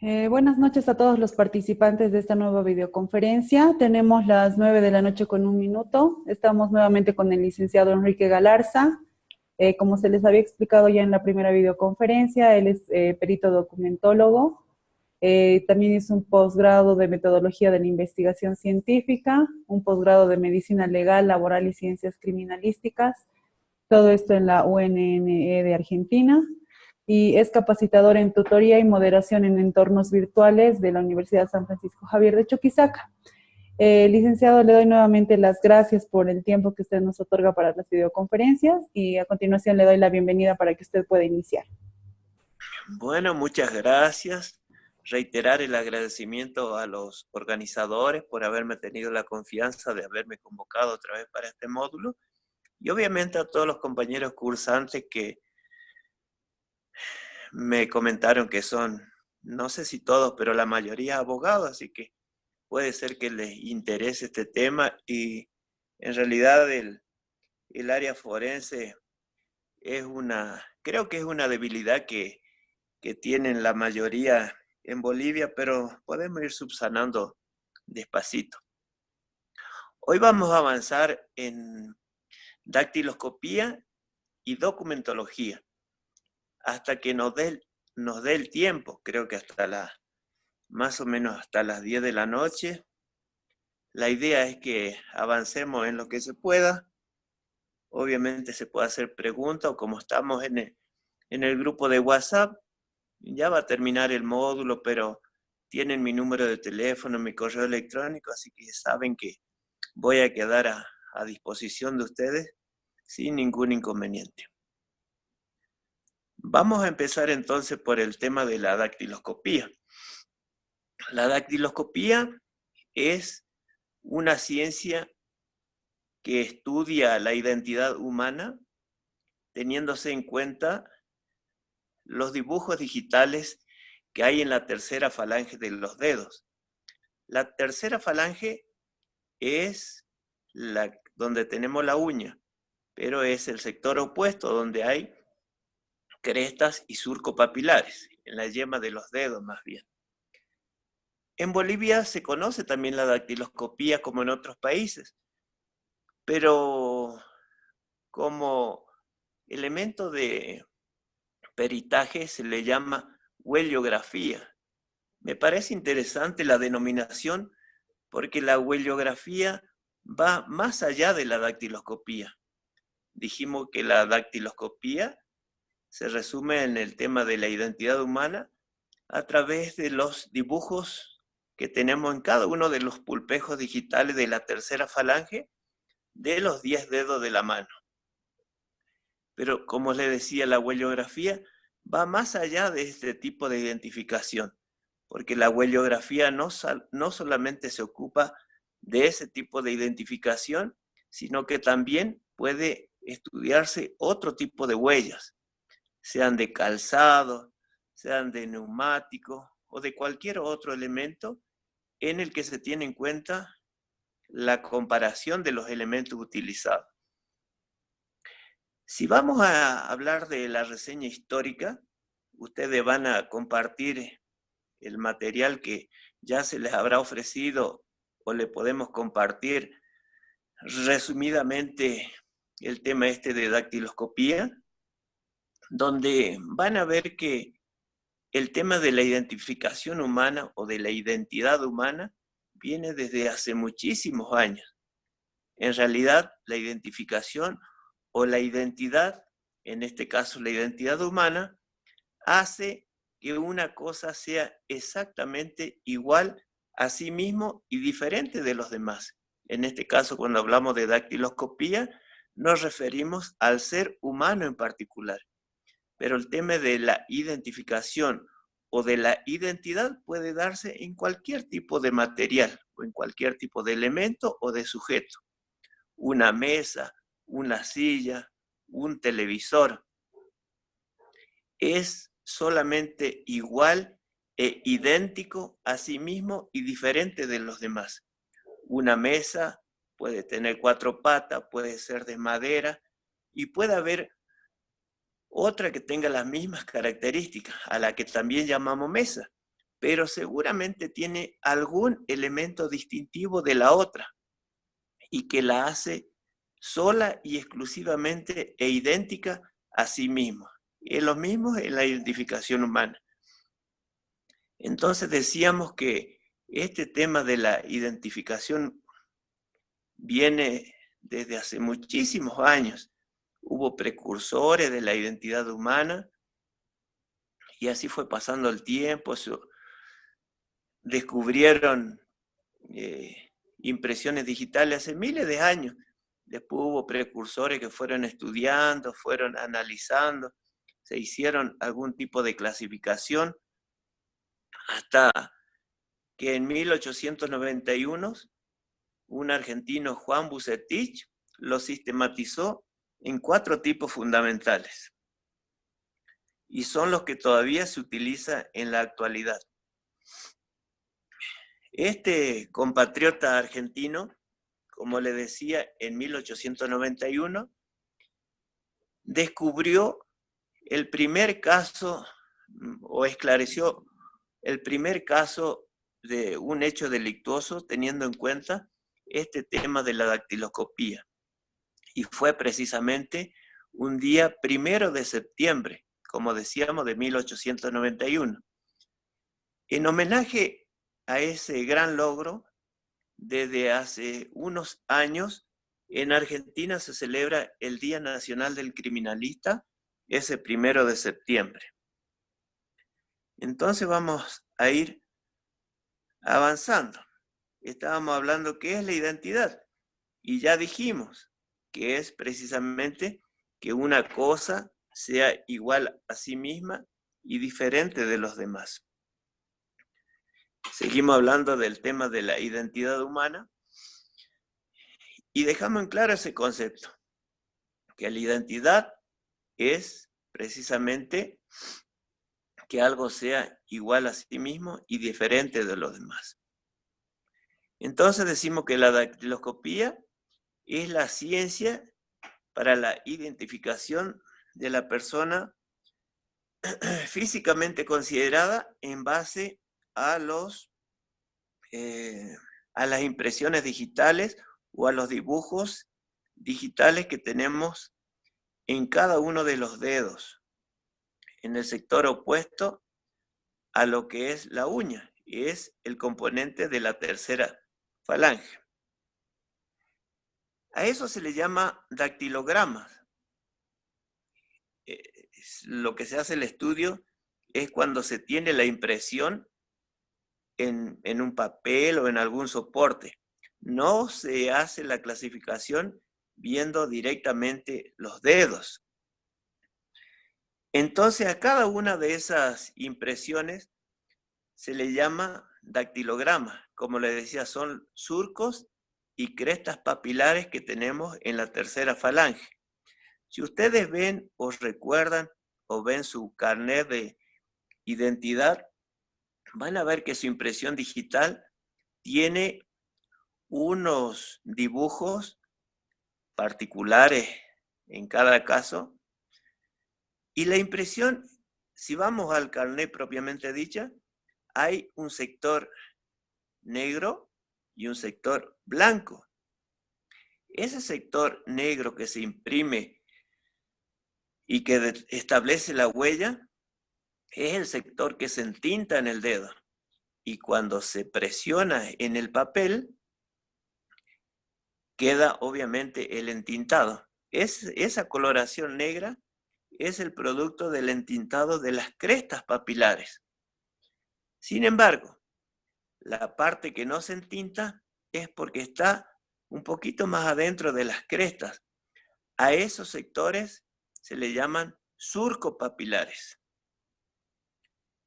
Buenas noches a todos los participantes de esta nueva videoconferencia. Tenemos las 9 de la noche con 1 minuto. Estamos nuevamente con el licenciado Enrique Galarza. Como se les había explicado ya en la primera videoconferencia, él es perito documentólogo. También hizo un posgrado de metodología de la investigación científica, un posgrado de medicina legal, laboral y ciencias criminalísticas. Todo esto en la UNNE de Argentina, y es capacitador en tutoría y moderación en entornos virtuales de la Universidad San Francisco Javier de Chuquisaca. Licenciado, le doy nuevamente las gracias por el tiempo que usted nos otorga para las videoconferencias, y a continuación le doy la bienvenida para que usted pueda iniciar. Bueno, muchas gracias. Reiterar el agradecimiento a los organizadores por haberme tenido la confianza de haberme convocado otra vez para este módulo, y obviamente a todos los compañeros cursantes que me comentaron que son, no sé si todos, pero la mayoría abogados, así que puede ser que les interese este tema. Y en realidad el área forense creo que es una debilidad que tienen la mayoría en Bolivia, pero podemos ir subsanando despacito. Hoy vamos a avanzar en dactiloscopía y documentología, hasta que nos dé el tiempo, creo que más o menos hasta las 10 de la noche. La idea es que avancemos en lo que se pueda. Obviamente se puede hacer preguntas, o como estamos en el grupo de WhatsApp, ya va a terminar el módulo, pero tienen mi número de teléfono, mi correo electrónico, así que saben que voy a quedar a disposición de ustedes sin ningún inconveniente. Vamos a empezar entonces por el tema de la dactiloscopía. La dactiloscopía es una ciencia que estudia la identidad humana teniéndose en cuenta los dibujos digitales que hay en la tercera falange de los dedos. La tercera falange es donde tenemos la uña, pero es el sector opuesto donde hay crestas y surcos papilares, en la yema de los dedos más bien. En Bolivia se conoce también la dactiloscopía como en otros países, pero como elemento de peritaje se le llama huellografía. Me parece interesante la denominación porque la huellografía va más allá de la dactiloscopía. Dijimos que la dactiloscopía se resume en el tema de la identidad humana a través de los dibujos que tenemos en cada uno de los pulpejos digitales de la tercera falange de los 10 dedos de la mano. Pero como les decía, la huellografía va más allá de este tipo de identificación, porque la huellografía no solamente se ocupa de ese tipo de identificación, sino que también puede estudiarse otro tipo de huellas, sean de calzado, sean de neumático o de cualquier otro elemento en el que se tiene en cuenta la comparación de los elementos utilizados. Si vamos a hablar de la reseña histórica, ustedes van a compartir el material que ya se les habrá ofrecido, o le podemos compartir resumidamente el tema este de dactiloscopía, donde van a ver que el tema de la identificación humana o de la identidad humana viene desde hace muchísimos años. En realidad, la identificación o la identidad, en este caso la identidad humana, hace que una cosa sea exactamente igual a sí mismo y diferente de los demás. En este caso, cuando hablamos de dactiloscopía, nos referimos al ser humano en particular. Pero el tema de la identificación o de la identidad puede darse en cualquier tipo de material o en cualquier tipo de elemento o de sujeto. Una mesa, una silla, un televisor. Es solamente igual e idéntico a sí mismo y diferente de los demás. Una mesa puede tener 4 patas, puede ser de madera y puede haber otra que tenga las mismas características, a la que también llamamos mesa, pero seguramente tiene algún elemento distintivo de la otra y que la hace sola y exclusivamente e idéntica a sí misma. Es lo mismo en la identificación humana. Entonces decíamos que este tema de la identificación viene desde hace muchísimos años. Hubo precursores de la identidad humana y así fue pasando el tiempo. Descubrieron impresiones digitales hace miles de años. Después hubo precursores que fueron estudiando, fueron analizando, se hicieron algún tipo de clasificación hasta que en 1891 un argentino, Juan Bucetich, lo sistematizó en 4 tipos fundamentales y son los que todavía se utilizan en la actualidad. Este compatriota argentino, como le decía, en 1891, descubrió el primer caso o esclareció el primer caso de un hecho delictuoso teniendo en cuenta este tema de la dactiloscopía. Y fue precisamente un día 1 de septiembre, como decíamos, de 1891. En homenaje a ese gran logro, desde hace unos años, en Argentina se celebra el Día Nacional del Criminalista, ese 1 de septiembre. Entonces vamos a ir avanzando. Estábamos hablando qué es la identidad y ya dijimos que es precisamente que una cosa sea igual a sí misma y diferente de los demás. Seguimos hablando del tema de la identidad humana y dejamos en claro ese concepto, que la identidad es precisamente que algo sea igual a sí mismo y diferente de los demás. Entonces decimos que la dactiloscopía es la ciencia para la identificación de la persona físicamente considerada en base a las impresiones digitales o a los dibujos digitales que tenemos en cada uno de los dedos, en el sector opuesto a lo que es la uña, es el componente de la tercera falange. A eso se le llama dactilogramas. Lo que se hace el estudio es cuando se tiene la impresión en un papel o en algún soporte. No se hace la clasificación viendo directamente los dedos. Entonces a cada una de esas impresiones se le llama dactilograma. Como les decía, son surcos y crestas papilares que tenemos en la tercera falange. Si ustedes ven o recuerdan o ven su carnet de identidad, van a ver que su impresión digital tiene unos dibujos particulares en cada caso. Y la impresión, si vamos al carnet propiamente dicha, hay un sector negro y un sector blanco. Ese sector negro que se imprime y que establece la huella es el sector que se entinta en el dedo. Y cuando se presiona en el papel, queda obviamente el entintado. Esa coloración negra es el producto del entintado de las crestas papilares. Sin embargo, la parte que no se entinta es porque está un poquito más adentro de las crestas. A esos sectores se le llaman surcopapilares.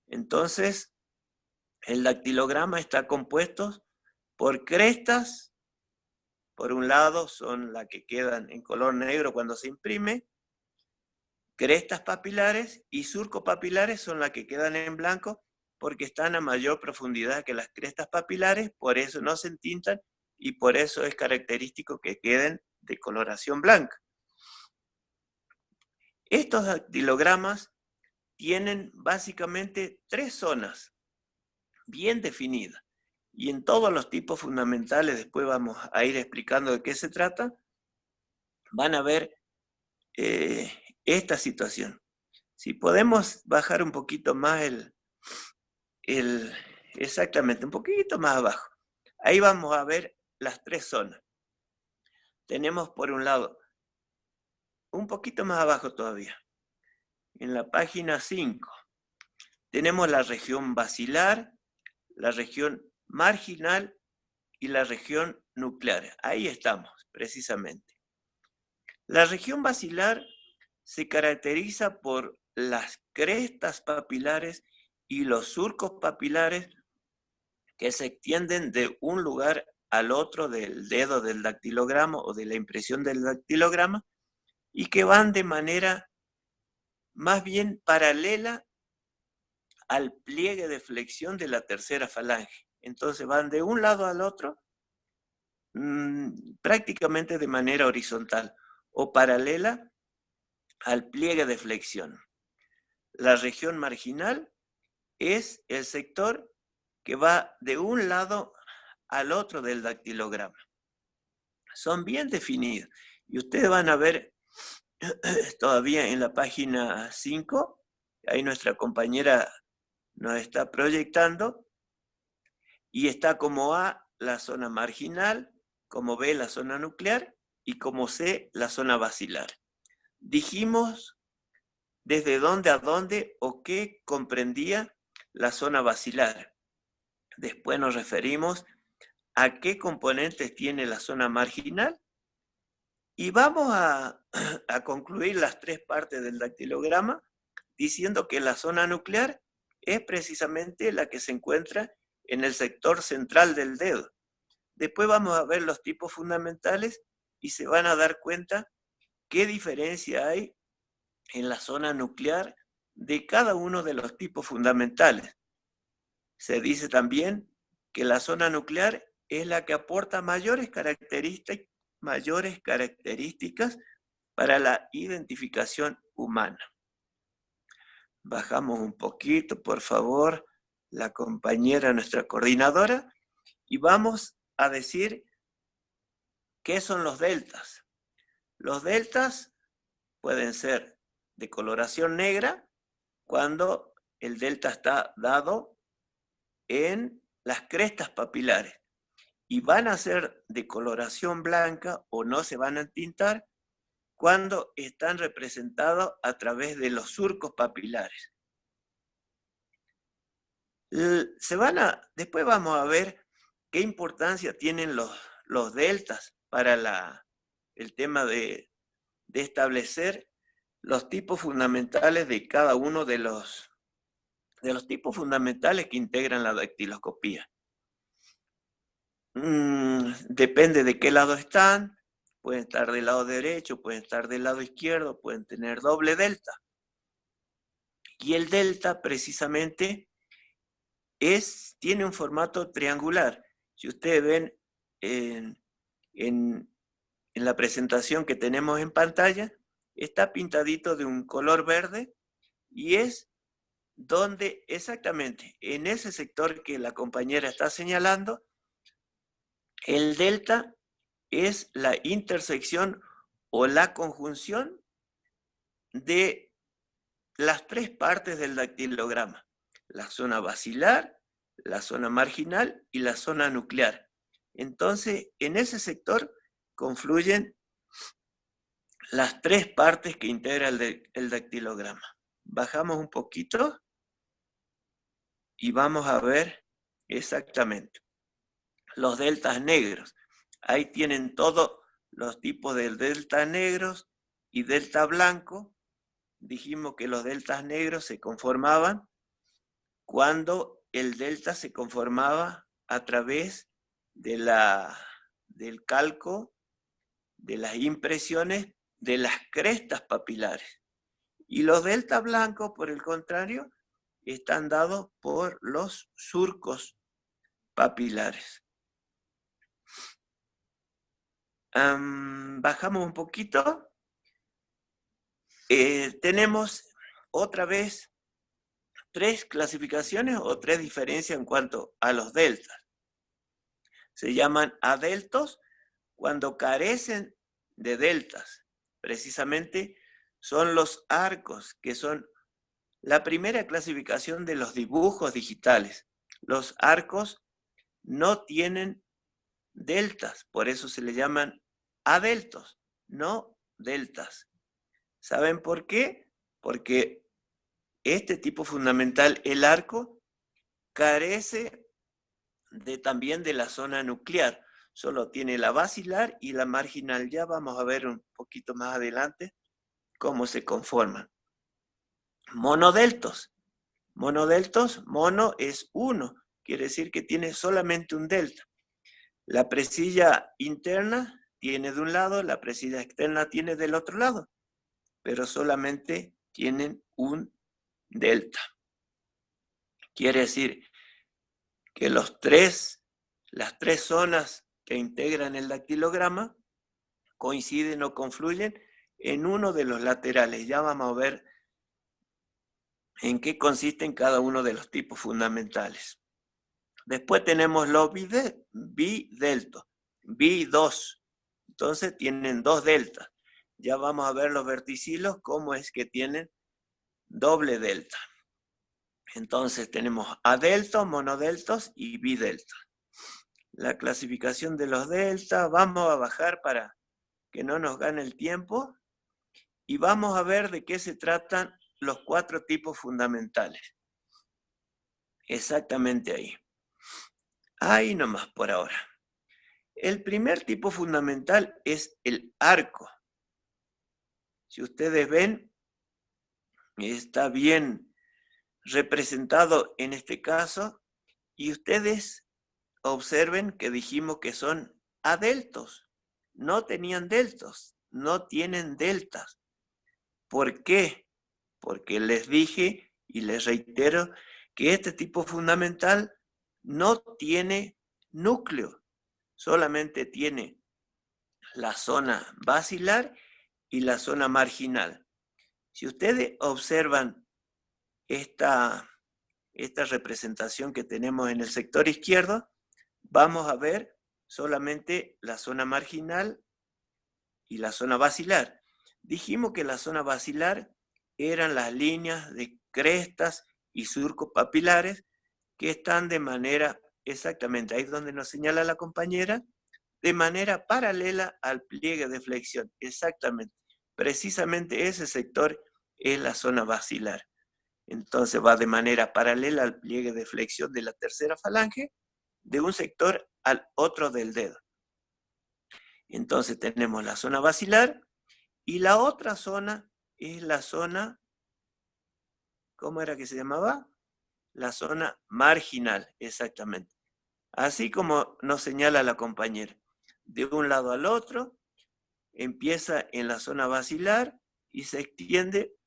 Entonces, el dactilograma está compuesto por crestas. Por un lado son las que quedan en color negro cuando se imprime, crestas papilares y surcopapilares son las que quedan en blanco porque están a mayor profundidad que las crestas papilares, por eso no se entintan y por eso es característico que queden de coloración blanca. Estos dactilogramas tienen básicamente 3 zonas. bien definida. Y en todos los tipos fundamentales, después vamos a ir explicando de qué se trata, van a ver esta situación. Si podemos bajar un poquito más exactamente, un poquito más abajo. Ahí vamos a ver las tres zonas. Tenemos por un lado, un poquito más abajo todavía, en la página 5, tenemos la región basilar, la región marginal y la región nuclear. Ahí estamos, precisamente. La región basilar se caracteriza por las crestas papilares y los surcos papilares que se extienden de un lugar al otro del dedo del dactilograma o de la impresión del dactilograma y que van de manera más bien paralela al pliegue de flexión de la tercera falange. Entonces van de un lado al otro prácticamente de manera horizontal o paralela al pliegue de flexión. La región marginal es el sector que va de un lado al otro del dactilograma. Son bien definidos. Y ustedes van a ver todavía en la página 5, ahí nuestra compañera nos está proyectando, y está como A la zona marginal, como B la zona nuclear y como C la zona basilar. Dijimos desde dónde a dónde o qué comprendía la zona basilar. Después nos referimos a qué componentes tiene la zona marginal y vamos a concluir las tres partes del dactilograma diciendo que la zona nuclear es precisamente la que se encuentra en el sector central del dedo. Después vamos a ver los tipos fundamentales y se van a dar cuenta qué diferencia hay en la zona nuclear de cada uno de los tipos fundamentales. Se dice también que la zona nuclear es la que aporta mayores características para la identificación humana. Bajamos un poquito, por favor, la compañera, nuestra coordinadora, y vamos a decir qué son los deltas. Los deltas pueden ser de coloración negra cuando el delta está dado en las crestas papilares y van a ser de coloración blanca o no se van a entintar cuando están representados a través de los surcos papilares. Después vamos a ver qué importancia tienen los deltas para el tema de establecer los tipos fundamentales de cada uno de los tipos fundamentales que integran la dactiloscopía. Depende de qué lado están, pueden estar del lado derecho, pueden estar del lado izquierdo, pueden tener doble delta. Y el delta precisamente tiene un formato triangular. Si ustedes ven en la presentación que tenemos en pantalla, está pintadito de un color verde y es donde exactamente en ese sector que la compañera está señalando, el delta es la intersección o la conjunción de las tres partes del dactilograma, la zona basilar, la zona marginal y la zona nuclear. Entonces, en ese sector confluyen las tres partes que integra el dactilograma. Bajamos un poquito y vamos a ver exactamente los deltas negros. Ahí tienen todos los tipos de deltas negros y delta blanco. Dijimos que los deltas negros se conformaban cuando el delta se conformaba a través del calco, de las impresiones de las crestas papilares. Y los delta blancos, por el contrario, están dados por los surcos papilares. Bajamos un poquito. Tenemos otra vez tres clasificaciones o tres diferencias en cuanto a los deltas. Se llaman adeltos cuando carecen de deltas. Precisamente son los arcos, que son la primera clasificación de los dibujos digitales. Los arcos no tienen deltas, por eso se le llaman adeltos, no deltas. ¿Saben por qué? Porque este tipo fundamental, el arco, carece también de la zona nuclear. Solo tiene la basilar y la marginal. Ya vamos a ver un poquito más adelante cómo se conforman. Monodeltos. Monodeltos, mono es uno, quiere decir que tiene solamente un delta. La presilla interna tiene de un lado, la presilla externa tiene del otro lado, pero solamente tienen un delta. Quiere decir que las tres zonas que integran el dactilograma coinciden o confluyen en uno de los laterales. Ya vamos a ver en qué consisten cada uno de los tipos fundamentales. Después tenemos los bideltos, bi2. Entonces tienen dos deltas. Ya vamos a ver los verticilos, cómo es que tienen doble delta. Entonces tenemos adeltos, monodeltos y bideltos. La clasificación de los deltas, vamos a bajar para que no nos gane el tiempo y vamos a ver de qué se tratan los cuatro tipos fundamentales. Exactamente ahí. Ahí nomás por ahora. El primer tipo fundamental es el arco. Si ustedes ven, está bien representado en este caso y ustedes observen que dijimos que son adeltos. No tenían deltos, no tienen deltas. ¿Por qué? Porque les dije y les reitero que este tipo fundamental no tiene núcleo, solamente tiene la zona basilar y la zona marginal. Si ustedes observan esta representación que tenemos en el sector izquierdo, vamos a ver solamente la zona marginal y la zona basilar. Dijimos que la zona basilar eran las líneas de crestas y surcos papilares que están de manera, exactamente ahí donde nos señala la compañera, de manera paralela al pliegue de flexión. Exactamente. Precisamente ese sector es la zona basilar. Entonces va de manera paralela al pliegue de flexión de la tercera falange, de un sector al otro del dedo. Entonces tenemos la zona basilar y la otra zona es la zona, ¿cómo era que se llamaba? La zona marginal, exactamente. Así como nos señala la compañera. De un lado al otro, empieza en la zona basilar y se extiende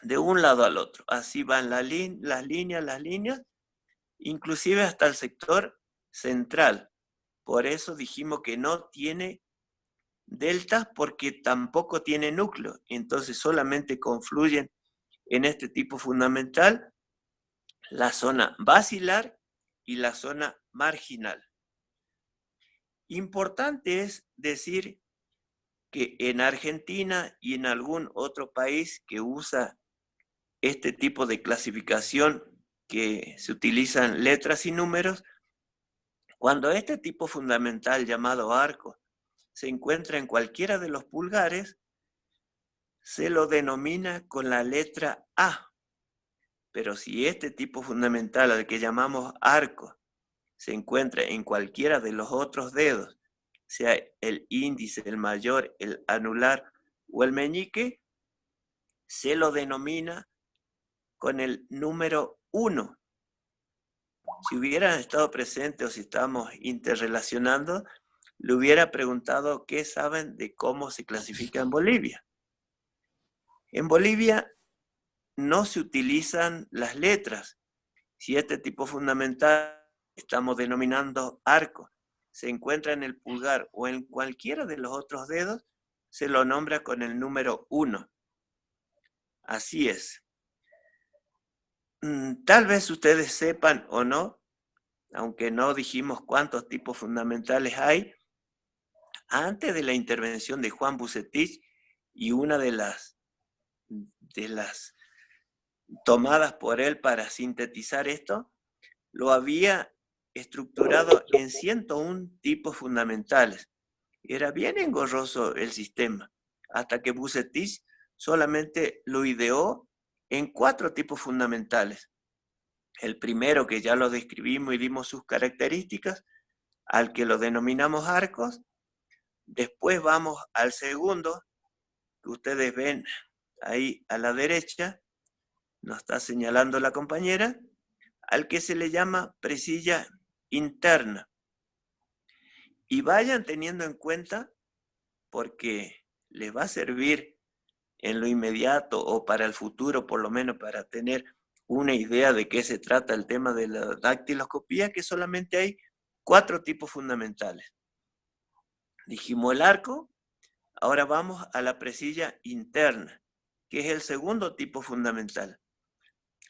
de un lado al otro. Así van las líneas, inclusive hasta el sector central. Por eso dijimos que no tiene deltas porque tampoco tiene núcleo. Entonces solamente confluyen en este tipo fundamental la zona basilar y la zona marginal. Importante es decir que en Argentina y en algún otro país que usa este tipo de clasificación que se utilizan letras y números, cuando este tipo fundamental llamado arco se encuentra en cualquiera de los pulgares, se lo denomina con la letra A. Pero si este tipo fundamental al que llamamos arco se encuentra en cualquiera de los otros dedos, sea el índice, el mayor, el anular o el meñique, se lo denomina con el número 1. Si hubieran estado presentes o si estamos interrelacionando, le hubiera preguntado qué saben de cómo se clasifica en Bolivia. En Bolivia no se utilizan las letras. Si este tipo fundamental estamos denominando arco, se encuentra en el pulgar o en cualquiera de los otros dedos, se lo nombra con el número 1. Así es. Tal vez ustedes sepan o no, aunque no dijimos cuántos tipos fundamentales hay, antes de la intervención de Juan Bucetich y una de las tomadas por él para sintetizar esto, lo había estructurado en 101 tipos fundamentales. Era bien engorroso el sistema, hasta que Bucetich solamente lo ideó en 4 tipos fundamentales. El primero, que ya lo describimos y dimos sus características, al que lo denominamos arcos. Después vamos al segundo, que ustedes ven ahí a la derecha, nos está señalando la compañera, al que se le llama presilla interna. Y vayan teniendo en cuenta, porque les va a servir en lo inmediato o para el futuro, por lo menos para tener una idea de qué se trata el tema de la dactiloscopía, que solamente hay 4 tipos fundamentales. Dijimos el arco, ahora vamos a la presilla interna, que es el segundo tipo fundamental.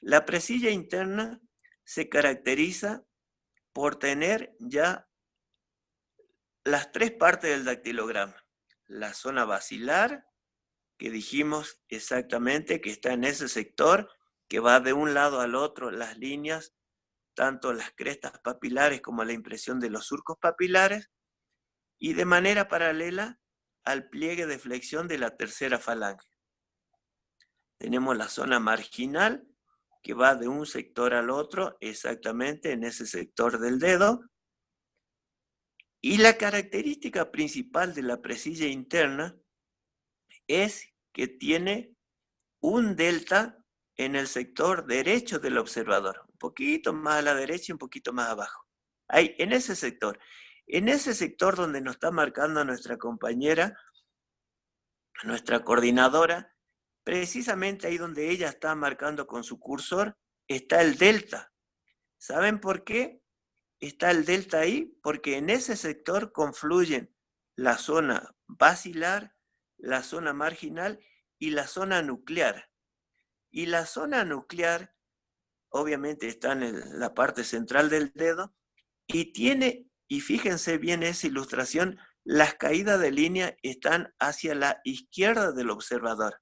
La presilla interna se caracteriza por tener ya las 3 partes del dactilograma. La zona basilar, que dijimos exactamente que está en ese sector, que va de un lado al otro las líneas, tanto las crestas papilares como la impresión de los surcos papilares, y de manera paralela al pliegue de flexión de la tercera falange. Tenemos la zona marginal, que va de un sector al otro, exactamente en ese sector del dedo. Y la característica principal de la presilla interna es que tiene un delta en el sector derecho del observador, un poquito más a la derecha y un poquito más abajo. Ahí, en ese sector donde nos está marcando nuestra compañera, nuestra coordinadora, precisamente ahí donde ella está marcando con su cursor, está el delta. ¿Saben por qué está el delta ahí? Porque en ese sector confluyen la zona basilar, la zona marginal y la zona nuclear. Y la zona nuclear, obviamente, está en la parte central del dedo y tiene, y fíjense bien esa ilustración, las caídas de línea están hacia la izquierda del observador.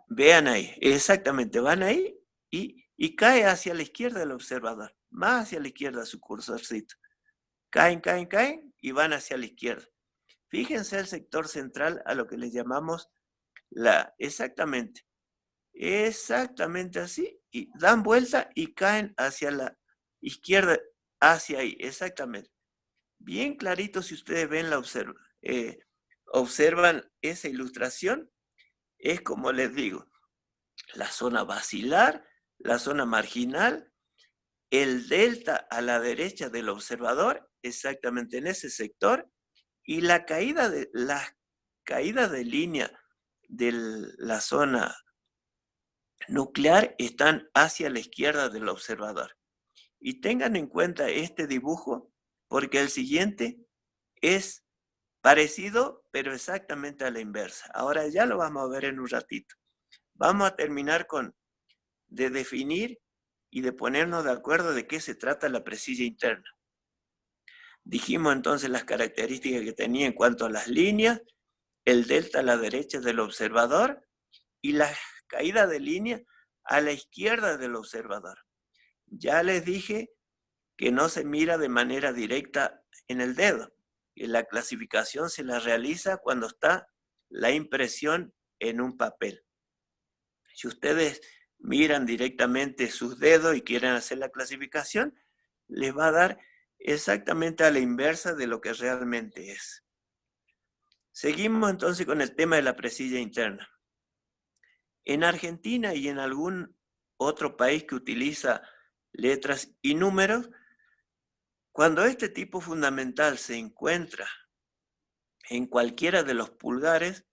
Vean ahí, exactamente, van ahí y cae hacia la izquierda del observador, más hacia la izquierda su cursorcito. Caen y van hacia la izquierda. Fíjense el sector central a lo que le llamamos exactamente así, y dan vuelta y caen hacia la izquierda, hacia ahí, exactamente. Bien clarito, si ustedes ven observan esa ilustración, es como les digo, la zona basilar, la zona marginal, el delta a la derecha del observador, exactamente en ese sector, y las caídas de línea de la zona nuclear están hacia la izquierda del observador. Y tengan en cuenta este dibujo, porque el siguiente es parecido, pero exactamente a la inversa. Ahora ya lo vamos a ver en un ratito. Vamos a terminar de definir y de ponernos de acuerdo de qué se trata la presilla interna. Dijimos entonces las características que tenía en cuanto a las líneas, el delta a la derecha del observador y la caída de línea a la izquierda del observador. Ya les dije que no se mira de manera directa en el dedo, y la clasificación se la realiza cuando está la impresión en un papel. Si ustedes miran directamente sus dedos y quieren hacer la clasificación, les va a dar exactamente a la inversa de lo que realmente es. Seguimos entonces con el tema de la presilla interna. En Argentina y en algún otro país que utiliza letras y números, cuando este tipo fundamental se encuentra en cualquiera de los pulgares,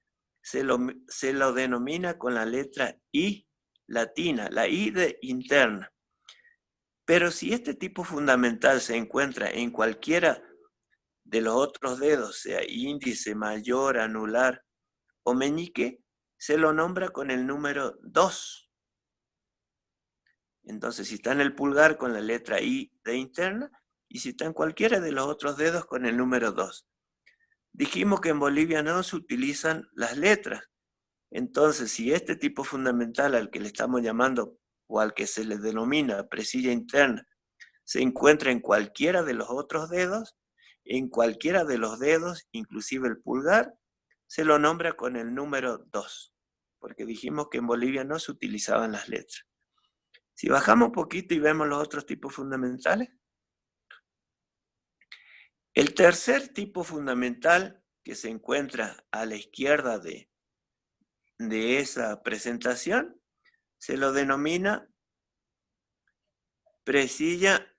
se lo denomina con la letra I latina, la I de interna. Pero si este tipo fundamental se encuentra en cualquiera de los otros dedos, sea índice, mayor, anular o meñique, se lo nombra con el número 2. Entonces, si está en el pulgar con la letra I de interna, y si está en cualquiera de los otros dedos con el número 2. Dijimos que en Bolivia no se utilizan las letras. Entonces, si este tipo fundamental al que le estamos llamando o al que se le denomina presilla interna se encuentra en cualquiera de los otros dedos, en cualquiera de los dedos, inclusive el pulgar, se lo nombra con el número 2, porque dijimos que en Bolivia no se utilizaban las letras. Si bajamos un poquito y vemos los otros tipos fundamentales, el tercer tipo fundamental que se encuentra a la izquierda de esa presentación se lo denomina presilla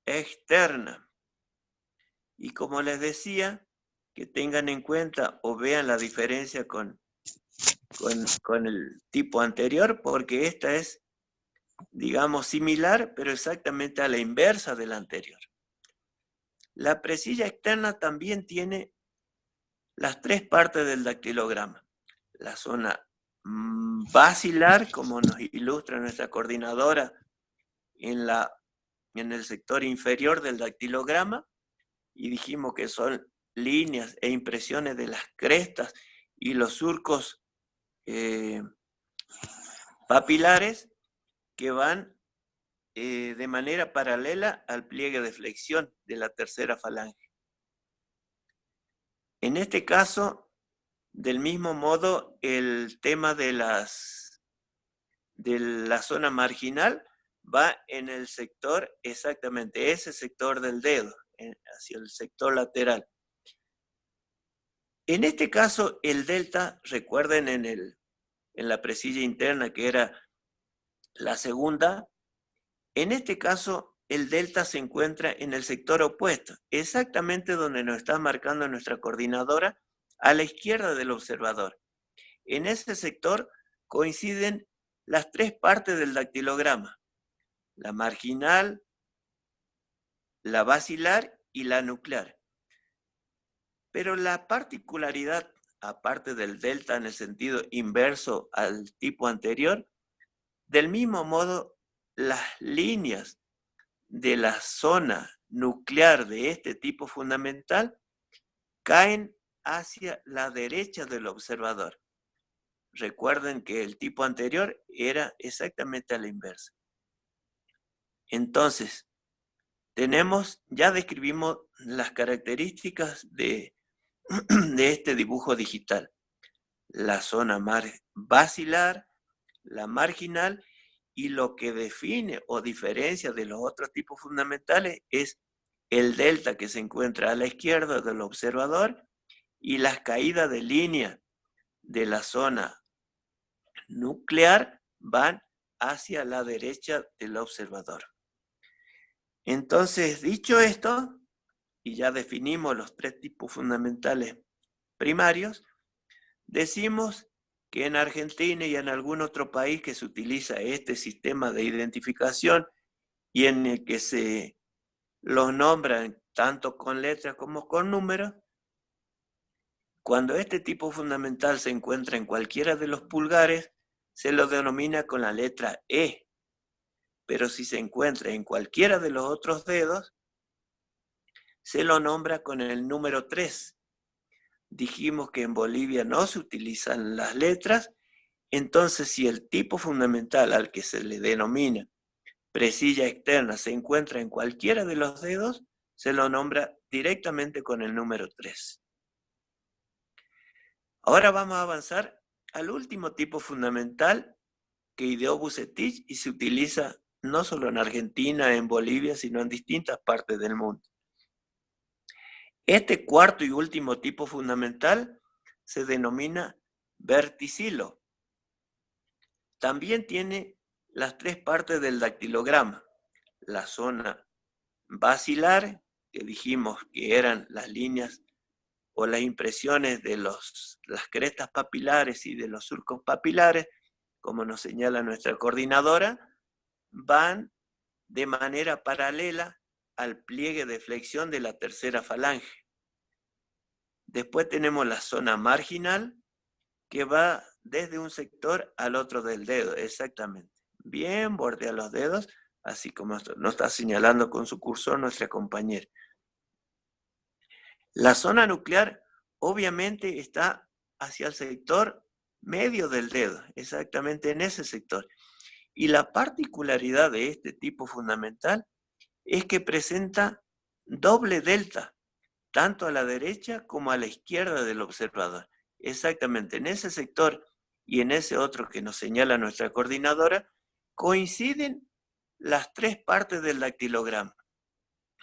externa. Y como les decía, que tengan en cuenta o vean la diferencia con el tipo anterior, porque esta es, digamos, similar, pero exactamente a la inversa de la anterior. La presilla externa también tiene las tres partes del dactilograma. La zona basilar, como nos ilustra nuestra coordinadora en el sector inferior del dactilograma, y dijimos que son líneas e impresiones de las crestas y los surcos papilares que van de manera paralela al pliegue de flexión de la tercera falange. En este caso, del mismo modo, el tema de la zona marginal va en el sector, exactamente, ese sector del dedo, hacia el sector lateral. En este caso, el delta, recuerden en la presilla interna que era la segunda, en este caso el delta se encuentra en el sector opuesto, exactamente donde nos está marcando nuestra coordinadora, a la izquierda del observador. En ese sector coinciden las tres partes del dactilograma, la marginal, la basilar y la nuclear. Pero la particularidad, aparte del delta en el sentido inverso al tipo anterior, del mismo modo, las líneas de la zona nuclear de este tipo fundamental caen hacia la derecha del observador. Recuerden que el tipo anterior era exactamente a la inversa. Entonces, ya describimos las características de este dibujo digital. La zona basilar, la marginal, y lo que define o diferencia de los otros tipos fundamentales es el delta que se encuentra a la izquierda del observador y las caídas de línea de la zona nuclear van hacia la derecha del observador. Entonces, dicho esto, y ya definimos los tres tipos fundamentales primarios, decimos que en Argentina y en algún otro país que se utiliza este sistema de identificación y en el que se los nombran tanto con letras como con números, cuando este tipo fundamental se encuentra en cualquiera de los pulgares, se lo denomina con la letra E. Pero si se encuentra en cualquiera de los otros dedos, se lo nombra con el número 3. Dijimos que en Bolivia no se utilizan las letras, entonces si el tipo fundamental al que se le denomina presilla externa se encuentra en cualquiera de los dedos, se lo nombra directamente con el número 3. Ahora vamos a avanzar al último tipo fundamental que ideó Vucetich y se utiliza no solo en Argentina, en Bolivia, sino en distintas partes del mundo. Este cuarto y último tipo fundamental se denomina verticilo. También tiene las tres partes del dactilograma. La zona basilar, que dijimos que eran las líneas o las impresiones de las crestas papilares y de los surcos papilares, como nos señala nuestra coordinadora, van de manera paralela al pliegue de flexión de la tercera falange. Después tenemos la zona marginal, que va desde un sector al otro del dedo, exactamente. bien, bordea los dedos, así como nos está señalando con su cursor nuestra compañera. La zona nuclear obviamente está hacia el sector medio del dedo, exactamente en ese sector. Y la particularidad de este tipo fundamental es que presenta doble delta, tanto a la derecha como a la izquierda del observador. Exactamente en ese sector y en ese otro que nos señala nuestra coordinadora, coinciden las tres partes del dactilograma: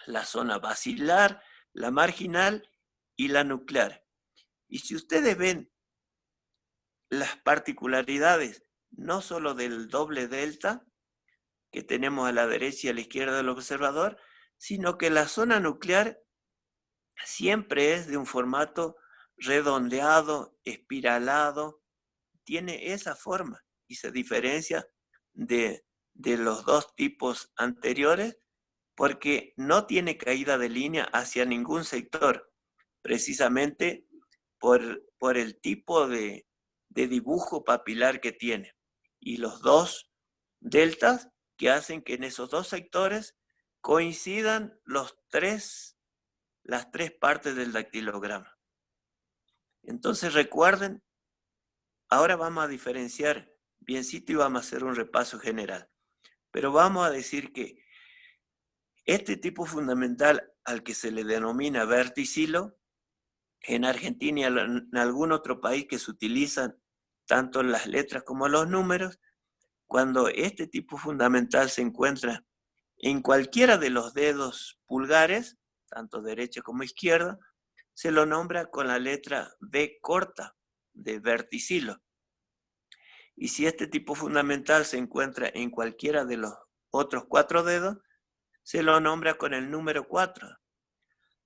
la zona basilar, la marginal y la nuclear. Y si ustedes ven las particularidades, no solo del doble delta que tenemos a la derecha y a la izquierda del observador, sino que la zona nuclear siempre es de un formato redondeado, espiralado, tiene esa forma y se diferencia de los dos tipos anteriores porque no tiene caída de línea hacia ningún sector, precisamente por el tipo de dibujo papilar que tiene. Y los dos deltas que hacen que en esos dos sectores coincidan las tres partes del dactilograma. Entonces recuerden, ahora vamos a diferenciar biencito y vamos a hacer un repaso general. Pero vamos a decir que este tipo fundamental al que se le denomina verticilo, en Argentina y en algún otro país que se utilizan tanto las letras como los números, cuando este tipo fundamental se encuentra en cualquiera de los dedos pulgares, tanto derecha como izquierda, se lo nombra con la letra V corta, de verticilo. Y si este tipo fundamental se encuentra en cualquiera de los otros 4 dedos, se lo nombra con el número 4.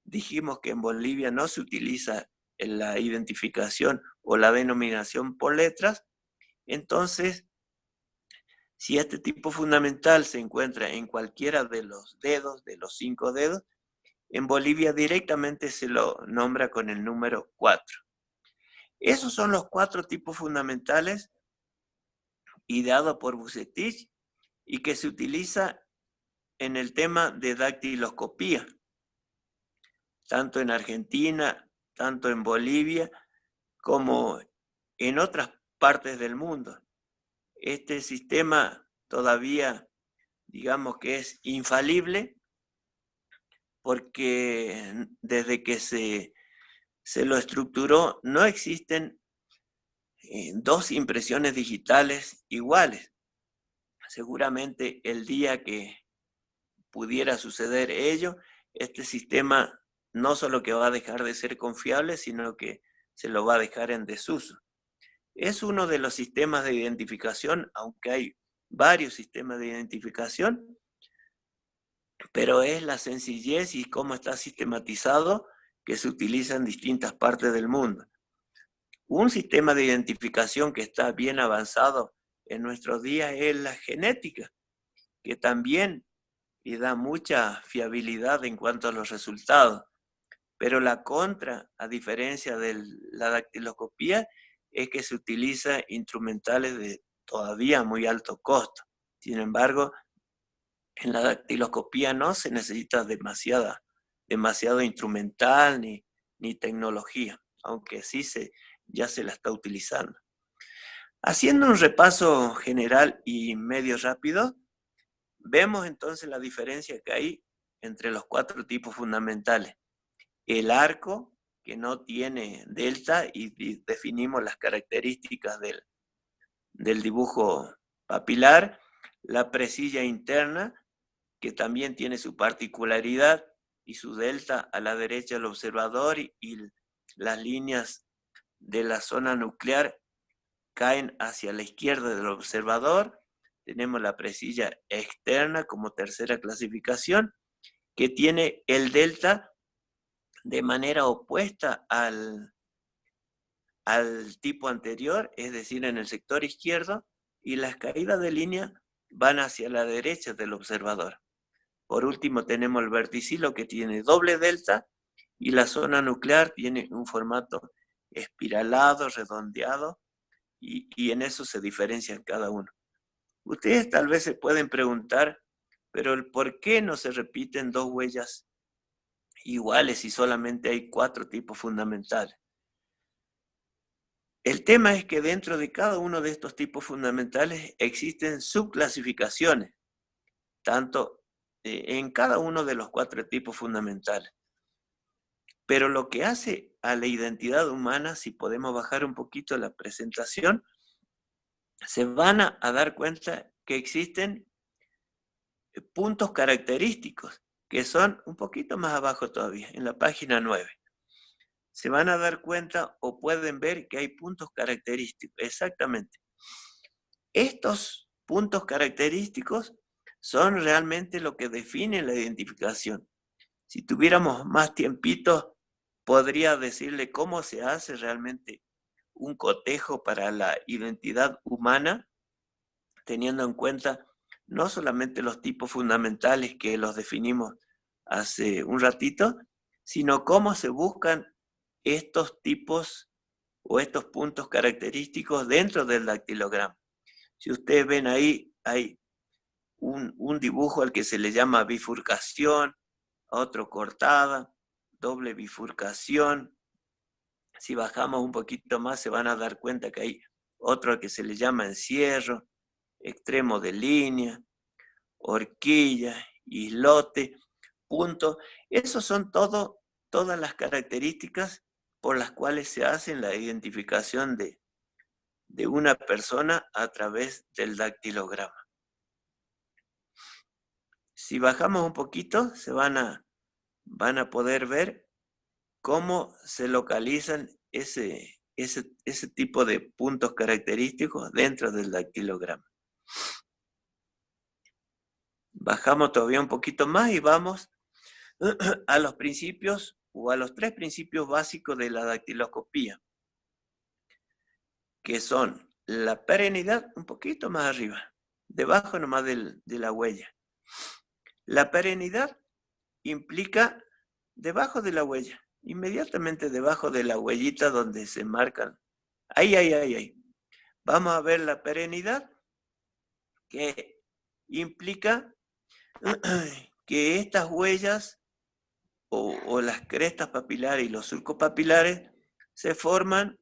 Dijimos que en Bolivia no se utiliza la identificación o la denominación por letras, entonces, si este tipo fundamental se encuentra en cualquiera de los dedos, de los 5 dedos, en Bolivia directamente se lo nombra con el número 4. Esos son los 4 tipos fundamentales ideados por Bucetich y que se utiliza en el tema de dactiloscopía, tanto en Argentina, tanto en Bolivia, como en otras partes del mundo. Este sistema todavía, digamos que es infalible, porque desde que se lo estructuró no existen dos impresiones digitales iguales. Seguramente el día que pudiera suceder ello, este sistema no solo que va a dejar de ser confiable, sino que se lo va a dejar en desuso. Es uno de los sistemas de identificación, aunque hay varios sistemas de identificación, pero es la sencillez y cómo está sistematizado que se utiliza en distintas partes del mundo. Un sistema de identificación que está bien avanzado en nuestros días es la genética, que también le da mucha fiabilidad en cuanto a los resultados. Pero la contra, a diferencia de la dactiloscopía, es que se utiliza instrumentales de todavía muy alto costo. Sin embargo, en la dactiloscopía no se necesita demasiado instrumental ni tecnología, aunque sí ya se la está utilizando. Haciendo un repaso general y medio rápido, vemos entonces la diferencia que hay entre los 4 tipos fundamentales. El arco, que no tiene delta, y definimos las características del dibujo papilar. La presilla interna, que también tiene su particularidad, y su delta a la derecha del observador, y las líneas de la zona nuclear caen hacia la izquierda del observador. Tenemos la presilla externa como tercera clasificación, que tiene el delta de manera opuesta al tipo anterior, es decir, en el sector izquierdo, y las caídas de línea van hacia la derecha del observador. Por último, tenemos el verticilo, que tiene doble delta, y la zona nuclear tiene un formato espiralado, redondeado, y en eso se diferencian cada uno. Ustedes tal vez se pueden preguntar, pero el por qué no se repiten dos huellas iguales si solamente hay 4 tipos fundamentales. El tema es que dentro de cada uno de estos tipos fundamentales existen subclasificaciones, tanto en cada uno de los 4 tipos fundamentales. Pero lo que hace a la identidad humana, si podemos bajar un poquito la presentación, se van a dar cuenta que existen puntos característicos, que son un poquito más abajo todavía, en la página 9. Se van a dar cuenta o pueden ver que hay puntos característicos, exactamente. Estos puntos característicos son realmente lo que define la identificación. Si tuviéramos más tiempito, podría decirle cómo se hace realmente un cotejo para la identidad humana, teniendo en cuenta no solamente los tipos fundamentales que los definimos hace un ratito, sino cómo se buscan estos tipos o estos puntos característicos dentro del dactilograma. Si ustedes ven ahí, hay un dibujo al que se le llama bifurcación, otro cortada, doble bifurcación. Si bajamos un poquito más se van a dar cuenta que hay otro al que se le llama encierro, extremo de línea, horquilla, islote, punto. Esos son todas las características por las cuales se hace la identificación de una persona a través del dactilograma. Si bajamos un poquito, van a poder ver cómo se localizan ese tipo de puntos característicos dentro del dactilograma. Bajamos todavía un poquito más y vamos a los principios o a los 3 principios básicos de la dactiloscopía, que son la perennidad, un poquito más arriba, debajo nomás de la huella. La perennidad implica debajo de la huella, inmediatamente debajo de la huellita donde se marcan. Ahí. Vamos a ver la perennidad, que implica que estas huellas o las crestas papilares y los surcos papilares se forman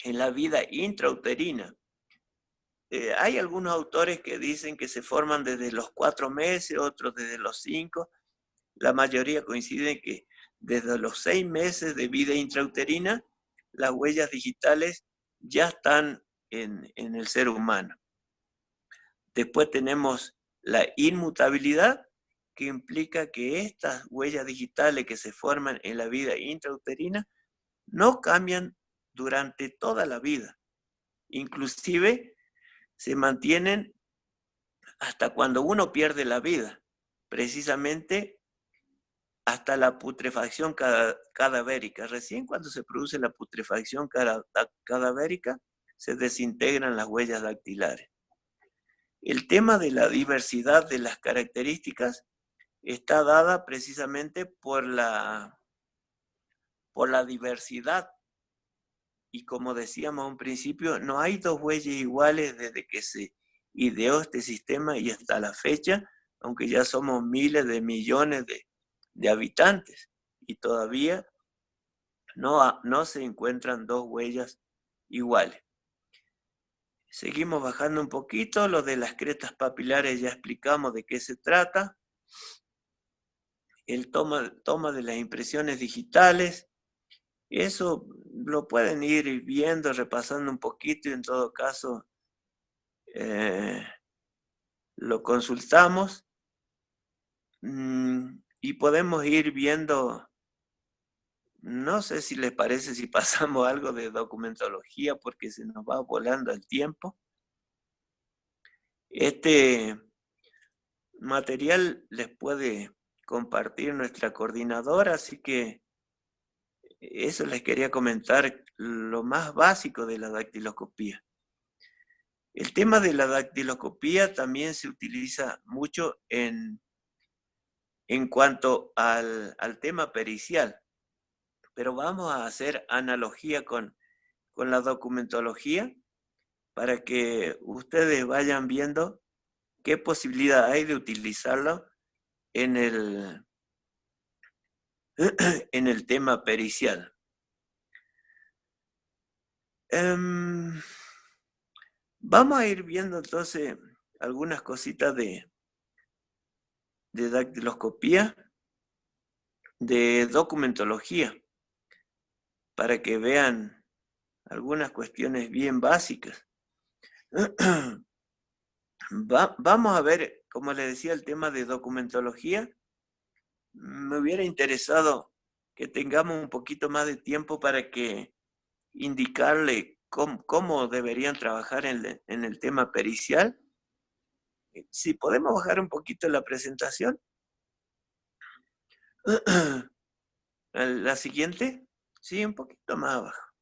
en la vida intrauterina. Hay algunos autores que dicen que se forman desde los 4 meses, otros desde los 5. La mayoría coinciden que desde los 6 meses de vida intrauterina, las huellas digitales ya están en el ser humano. Después tenemos la inmutabilidad, que implica que estas huellas digitales que se forman en la vida intrauterina no cambian durante toda la vida. Inclusive se mantienen hasta cuando uno pierde la vida, precisamente hasta la putrefacción cadavérica. Recién cuando se produce la putrefacción cadavérica, se desintegran las huellas dactilares. El tema de la diversidad de las características está dada precisamente por la diversidad. Y como decíamos a un principio, no hay 2 huellas iguales desde que se ideó este sistema y hasta la fecha, aunque ya somos miles de millones de habitantes, y todavía no se encuentran 2 huellas iguales. Seguimos bajando un poquito, lo de las crestas papilares ya explicamos de qué se trata. El toma de las impresiones digitales, eso lo pueden ir viendo, repasando un poquito y en todo caso lo consultamos y podemos ir viendo. No sé si les parece si pasamos algo de documentología porque se nos va volando el tiempo. Este material les puede compartir nuestra coordinadora, así que eso les quería comentar, lo más básico de la dactiloscopía. El tema de la dactiloscopía también se utiliza mucho en cuanto al tema pericial, pero vamos a hacer analogía con la documentología para que ustedes vayan viendo qué posibilidad hay de utilizarlo en el tema pericial. Vamos a ir viendo entonces algunas cositas de dactiloscopía, de documentología, para que vean algunas cuestiones bien básicas. Vamos a ver, como les decía, el tema de documentología. Me hubiera interesado que tengamos un poquito más de tiempo para que indicarle cómo deberían trabajar en el tema pericial. Si podemos bajar un poquito la presentación. La siguiente. Sí, un poquito más abajo.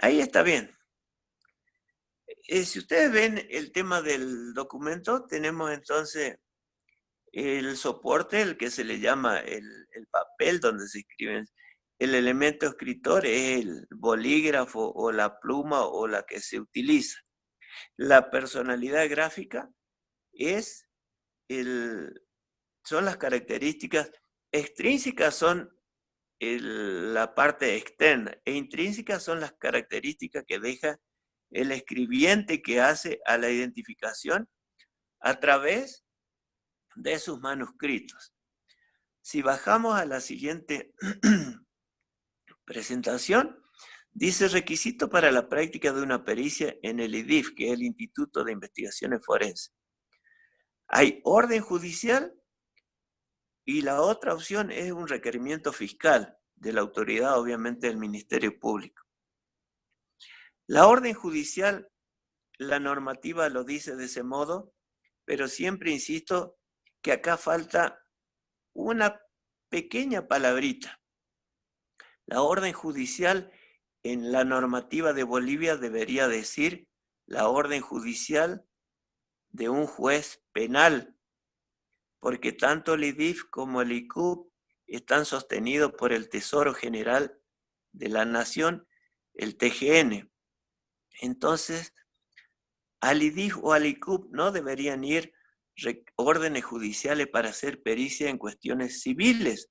Ahí está bien. Si ustedes ven el tema del documento, tenemos entonces el soporte, el que se le llama el papel donde se escriben. El elemento escritor es el bolígrafo o la pluma o la que se utiliza. La personalidad gráfica son las características extrínsecas, son la parte externa, e intrínsecas son las características que deja el escribiente que hace a la identificación a través de sus manuscritos. Si bajamos a la siguiente presentación, dice requisito para la práctica de una pericia en el IDIF, que es el Instituto de Investigaciones Forenses. Hay orden judicial y la otra opción es un requerimiento fiscal de la autoridad, obviamente del Ministerio Público. La orden judicial, la normativa lo dice de ese modo, pero siempre insisto que acá falta una pequeña palabrita. La orden judicial en la normativa de Bolivia debería decir la orden judicial de un juez penal, porque tanto el IDIF como el ICUP están sostenidos por el Tesoro General de la Nación, el TGN. Entonces, al IDIF o al ICUP no deberían ir órdenes judiciales para hacer pericia en cuestiones civiles,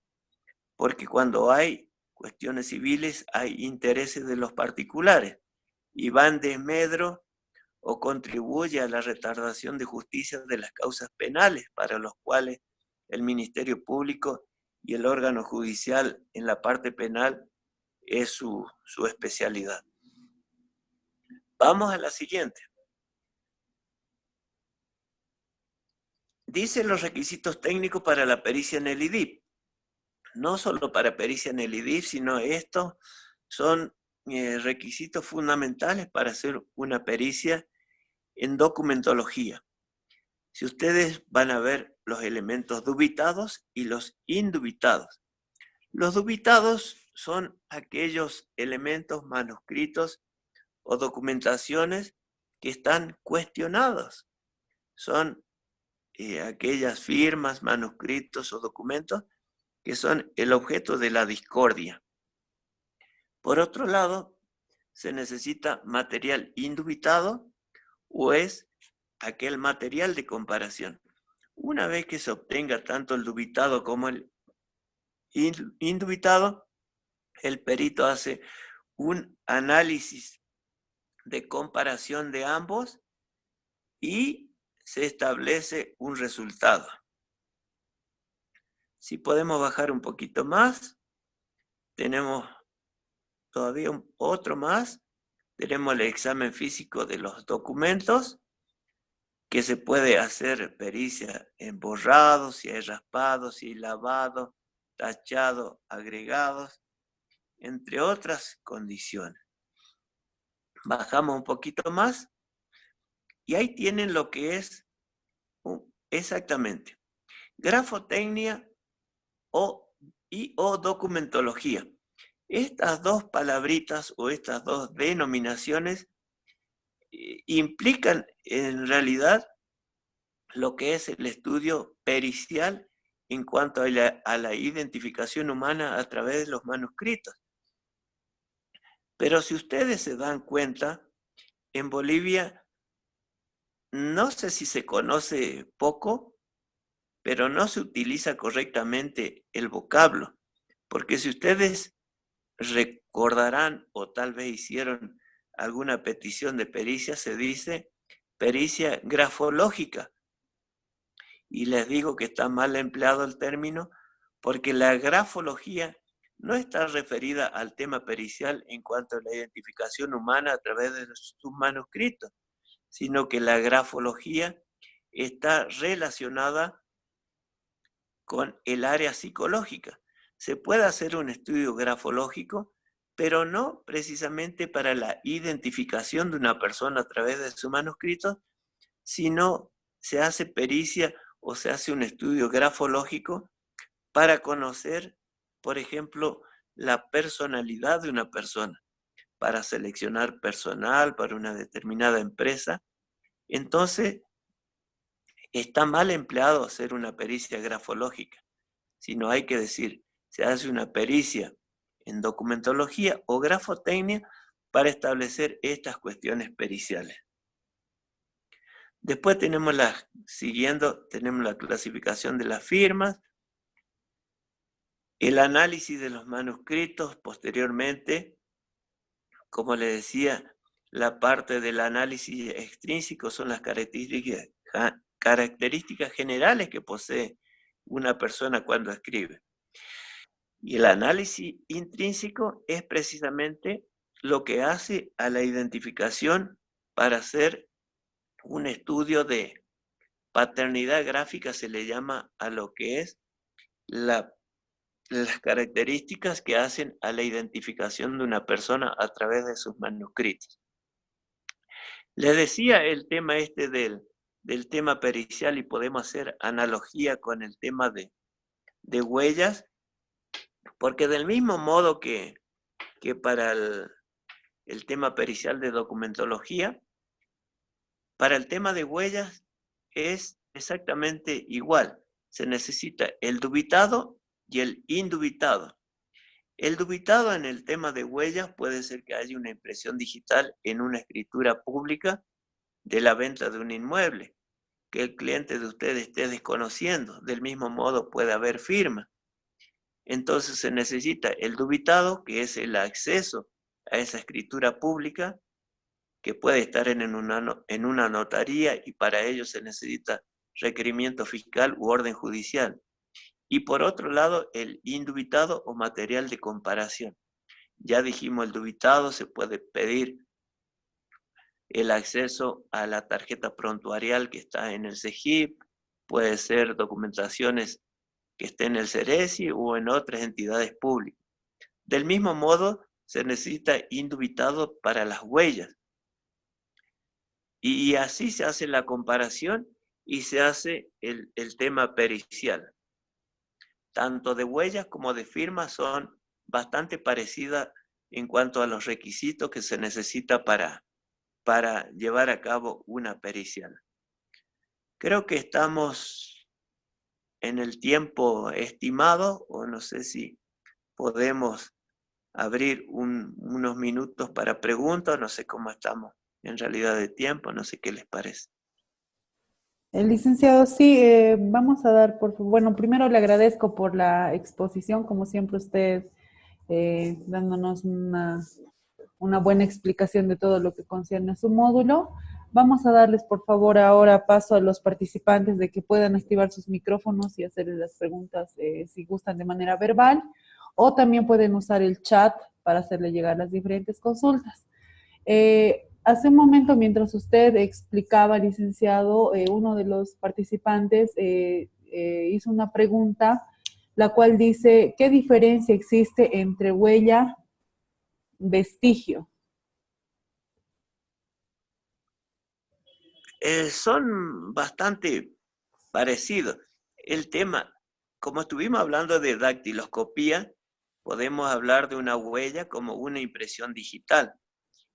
porque cuando hay cuestiones civiles hay intereses de los particulares y van desmedro o contribuye a la retardación de justicia de las causas penales para los cuales el Ministerio Público y el órgano judicial en la parte penal es su especialidad. Vamos a la siguiente. Dice los requisitos técnicos para la pericia en el IDIF. No solo para pericia en el IDIF, sino estos son requisitos fundamentales para hacer una pericia en documentología. Si ustedes van a ver los elementos dubitados y los indubitados. Los dubitados son aquellos elementos manuscritos o documentaciones que están cuestionados. Son aquellas firmas, manuscritos o documentos que son el objeto de la discordia. Por otro lado, se necesita material indubitado o es aquel material de comparación. Una vez que se obtenga tanto el dubitado como el indubitado, el perito hace un análisis de comparación de ambos y se establece un resultado. Si podemos bajar un poquito más, tenemos todavía otro más. Tenemos el examen físico de los documentos, que se puede hacer pericia en borrados, si hay raspados, si hay lavado, tachado, agregados, entre otras condiciones. Bajamos un poquito más y ahí tienen lo que es exactamente grafotecnia o documentología. Estas dos palabritas o estas dos denominaciones implican en realidad lo que es el estudio pericial en cuanto a la identificación humana a través de los manuscritos. Pero si ustedes se dan cuenta, en Bolivia no sé si se conoce poco, pero no se utiliza correctamente el vocablo, porque si ustedes recordarán o tal vez hicieron alguna petición de pericia, se dice pericia grafológica. Y les digo que está mal empleado el término porque la grafología no está referida al tema pericial en cuanto a la identificación humana a través de sus manuscritos, sino que la grafología está relacionada con el área psicológica. Se puede hacer un estudio grafológico, pero no precisamente para la identificación de una persona a través de sus manuscritos, sino se hace pericia o se hace un estudio grafológico para conocer, por ejemplo, la personalidad de una persona, para seleccionar personal para una determinada empresa. Entonces, está mal empleado hacer una pericia grafológica, sino hay que decir, se hace una pericia en documentología o grafotecnia para establecer estas cuestiones periciales. Después tenemos tenemos la clasificación de las firmas, el análisis de los manuscritos posteriormente, como les decía, la parte del análisis extrínseco son las características generales que posee una persona cuando escribe. Y el análisis intrínseco es precisamente lo que hace a la identificación para hacer un estudio de paternidad gráfica, se le llama a lo que es las características que hacen a la identificación de una persona a través de sus manuscritos. Les decía el tema del tema pericial y podemos hacer analogía con el tema de huellas, porque del mismo modo que para el tema pericial de documentología, para el tema de huellas es exactamente igual. Se necesita el dubitado y el indubitado. El dubitado en el tema de huellas puede ser que haya una impresión digital en una escritura pública de la venta de un inmueble, que el cliente de usted esté desconociendo. Del mismo modo puede haber firma. Entonces se necesita el dubitado, que es el acceso a esa escritura pública, que puede estar en una notaría y para ello se necesita requerimiento fiscal u orden judicial. Y por otro lado, el indubitado o material de comparación. Ya dijimos, el dubitado se puede pedir el acceso a la tarjeta prontuarial que está en el CEGIP, puede ser documentaciones que estén en el CERESI o en otras entidades públicas. Del mismo modo, se necesita indubitado para las huellas. Y así se hace la comparación y se hace el tema pericial. Tanto de huellas como de firmas son bastante parecidas en cuanto a los requisitos que se necesita para llevar a cabo una pericial. Creo que estamos en el tiempo estimado, o no sé si podemos abrir unos minutos para preguntas, no sé cómo estamos en realidad de tiempo, no sé qué les parece. El licenciado, sí, vamos a dar, bueno, primero le agradezco por la exposición, como siempre usted dándonos una buena explicación de todo lo que concierne a su módulo. Vamos a darles, por favor, ahora paso a los participantes de que puedan activar sus micrófonos y hacerles las preguntas si gustan de manera verbal, o también pueden usar el chat para hacerle llegar las diferentes consultas. Hace un momento, mientras usted explicaba, licenciado, uno de los participantes hizo una pregunta, la cual dice, ¿qué diferencia existe entre huella, vestigio? Son bastante parecidos. El tema, como estuvimos hablando de dactiloscopía, podemos hablar de una huella como una impresión digital.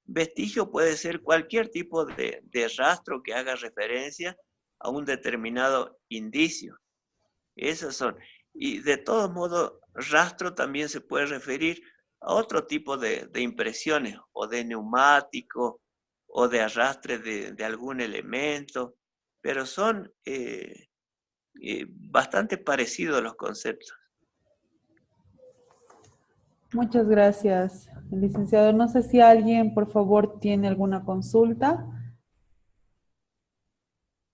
Vestigio puede ser cualquier tipo de rastro que haga referencia a un determinado indicio. Esos son. Y de todos modos, rastro también se puede referir a otro tipo de impresiones, o de neumático, o de arrastre de algún elemento, pero son bastante parecidos los conceptos. Muchas gracias, licenciado. No sé si alguien, por favor, tiene alguna consulta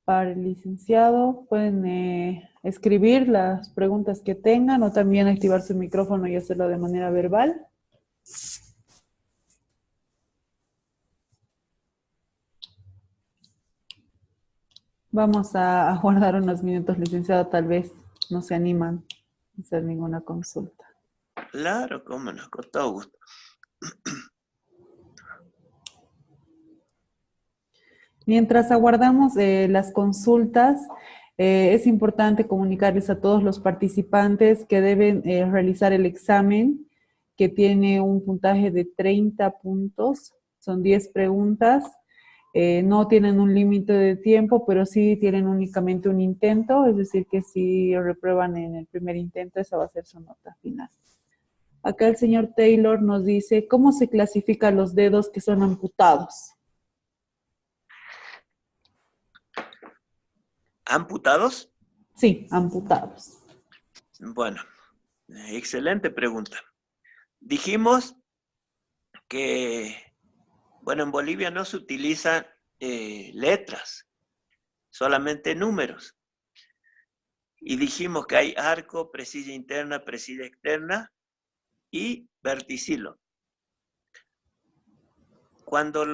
para el licenciado. Pueden escribir las preguntas que tengan o también activar su micrófono y hacerlo de manera verbal. Vamos a guardar unos minutos, licenciado. Tal vez no se animan a hacer ninguna consulta. Claro, cómo no, con todo gusto. Mientras aguardamos las consultas, es importante comunicarles a todos los participantes que deben realizar el examen, que tiene un puntaje de 30 puntos, son 10 preguntas. No tienen un límite de tiempo, pero sí tienen únicamente un intento, es decir, que si reprueban en el primer intento, esa va a ser su nota final. Acá el señor Taylor nos dice, ¿cómo se clasifican los dedos que son amputados? ¿Amputados? Sí, amputados. Bueno, excelente pregunta. Dijimos que, bueno, en Bolivia no se utilizan letras, solamente números. Y dijimos que hay arco, presilla interna, presilla externa y verticilo. Cuando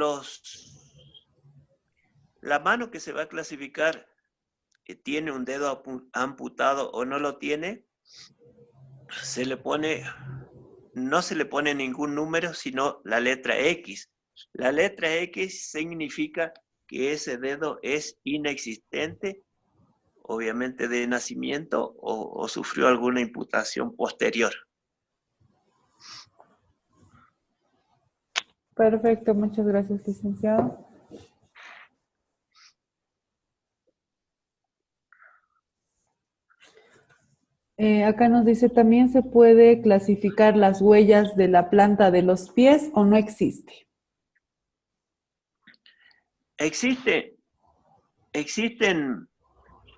la mano que se va a clasificar tiene un dedo amputado o no lo tiene, no se le pone ningún número, sino la letra X. La letra X significa que ese dedo es inexistente, obviamente de nacimiento, o sufrió alguna imputación posterior. Perfecto, muchas gracias, licenciado. Acá nos dice, ¿también se puede clasificar las huellas de la planta de los pies o no existe? Existen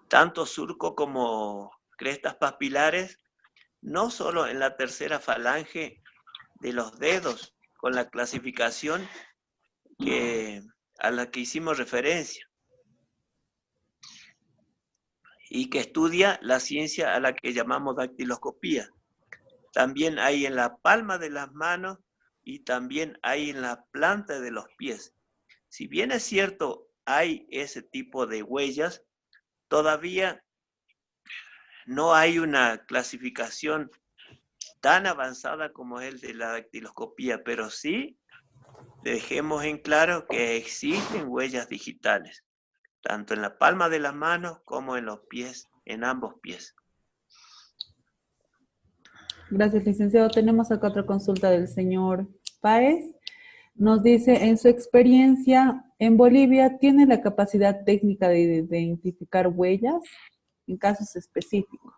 tanto surco como crestas papilares, no solo en la tercera falange de los dedos, con la clasificación a la que hicimos referencia, y que estudia la ciencia a la que llamamos dactiloscopía. También hay en la palma de las manos y también hay en la planta de los pies. Si bien es cierto, hay ese tipo de huellas, todavía no hay una clasificación tan avanzada como es el de la dactiloscopía, pero sí dejemos en claro que existen huellas digitales, tanto en la palma de las manos como en los pies, en ambos pies. Gracias, licenciado. Tenemos acá otra consulta del señor Páez. Nos dice, en su experiencia, ¿en Bolivia tiene la capacidad técnica de identificar huellas en casos específicos?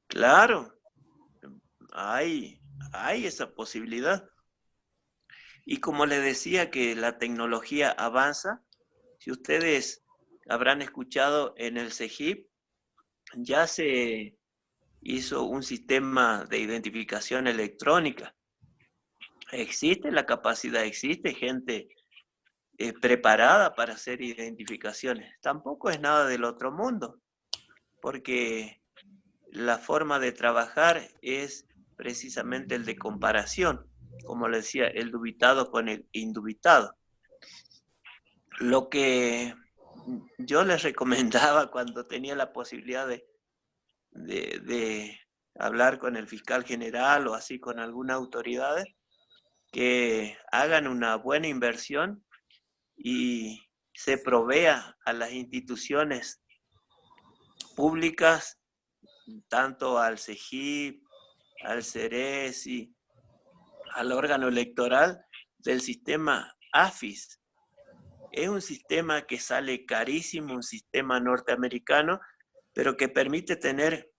Claro, hay esa posibilidad. Y como les decía que la tecnología avanza, si ustedes habrán escuchado en el CEGIP, ya se hizo un sistema de identificación electrónica. Existe la capacidad, existe gente preparada para hacer identificaciones. Tampoco es nada del otro mundo, porque la forma de trabajar es precisamente el de comparación, como le decía, el dubitado con el indubitado. Lo que yo les recomendaba cuando tenía la posibilidad de hablar con el fiscal general o así con alguna autoridad, que hagan una buena inversión y se provea a las instituciones públicas, tanto al CEGIP, al CERESI, al órgano electoral, del sistema AFIS. Es un sistema que sale carísimo, un sistema norteamericano, pero que permite tener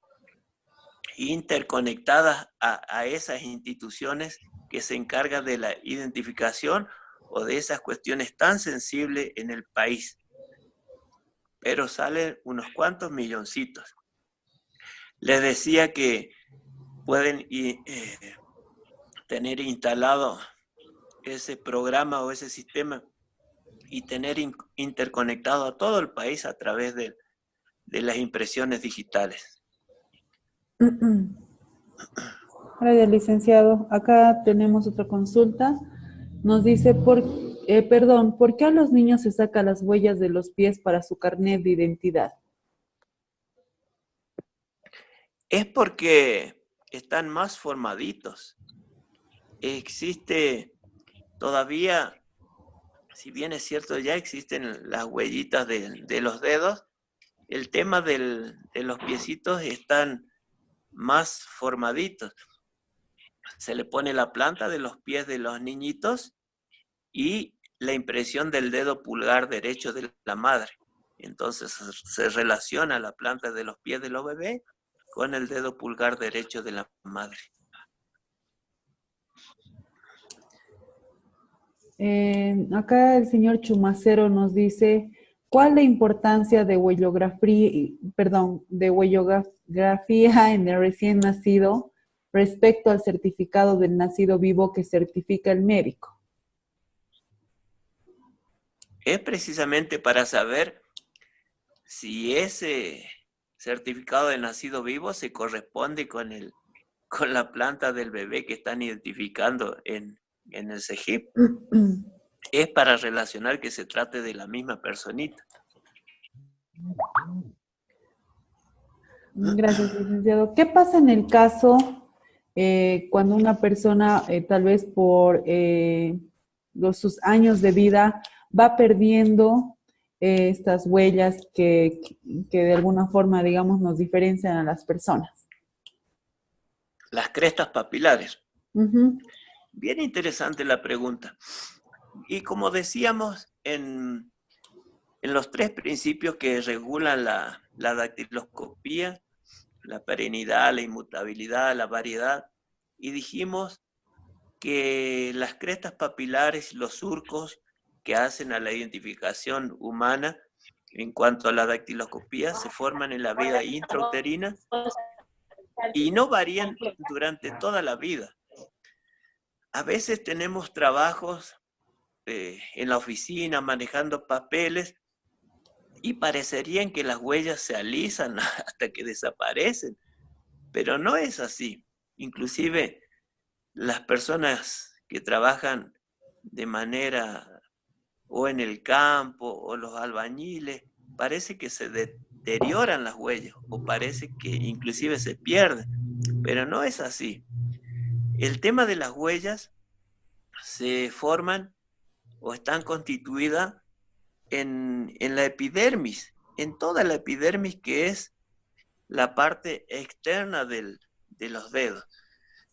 interconectadas a esas instituciones que se encargan de la identificación o de esas cuestiones tan sensibles en el país, pero salen unos cuantos milloncitos. Les decía que pueden tener instalado ese programa o ese sistema y tener interconectado a todo el país a través de las impresiones digitales. Gracias, licenciado. Acá tenemos otra consulta. Nos dice, ¿por qué a los niños se saca las huellas de los pies para su carnet de identidad? Es porque están más formaditos. Existe todavía, si bien es cierto, ya existen las huellitas de los dedos, el tema de los piecitos están más formaditos. Se le pone la planta de los pies de los niñitos y la impresión del dedo pulgar derecho de la madre. Entonces se relaciona la planta de los pies de los bebés con el dedo pulgar derecho de la madre. Acá el señor Chumacero nos dice, ¿cuál es la importancia de huellografía en el recién nacido respecto al certificado del nacido vivo que certifica el médico? Es precisamente para saber si ese certificado de nacido vivo se corresponde con la planta del bebé que están identificando en el CEGIP. Es para relacionar que se trate de la misma personita. Gracias, licenciado. ¿Qué pasa en el caso cuando una persona, tal vez por sus años de vida, va perdiendo estas huellas que de alguna forma, digamos, nos diferencian a las personas? Las crestas papilares. Uh-huh. Bien interesante la pregunta. Y como decíamos, en los 3 principios que regulan la dactiloscopía, la perennidad, la inmutabilidad, la variedad, y dijimos que las crestas papilares y los surcos que hacen a la identificación humana en cuanto a la dactiloscopía se forman en la vida intrauterina y no varían durante toda la vida. A veces tenemos trabajos en la oficina manejando papeles y parecerían que las huellas se alisan hasta que desaparecen, pero no es así. Inclusive las personas que trabajan de manera o en el campo o los albañiles, parece que se deterioran las huellas o parece que inclusive se pierden, pero no es así. El tema de las huellas se forman o están constituidas en la epidermis, en toda la epidermis, que es la parte externa de los dedos.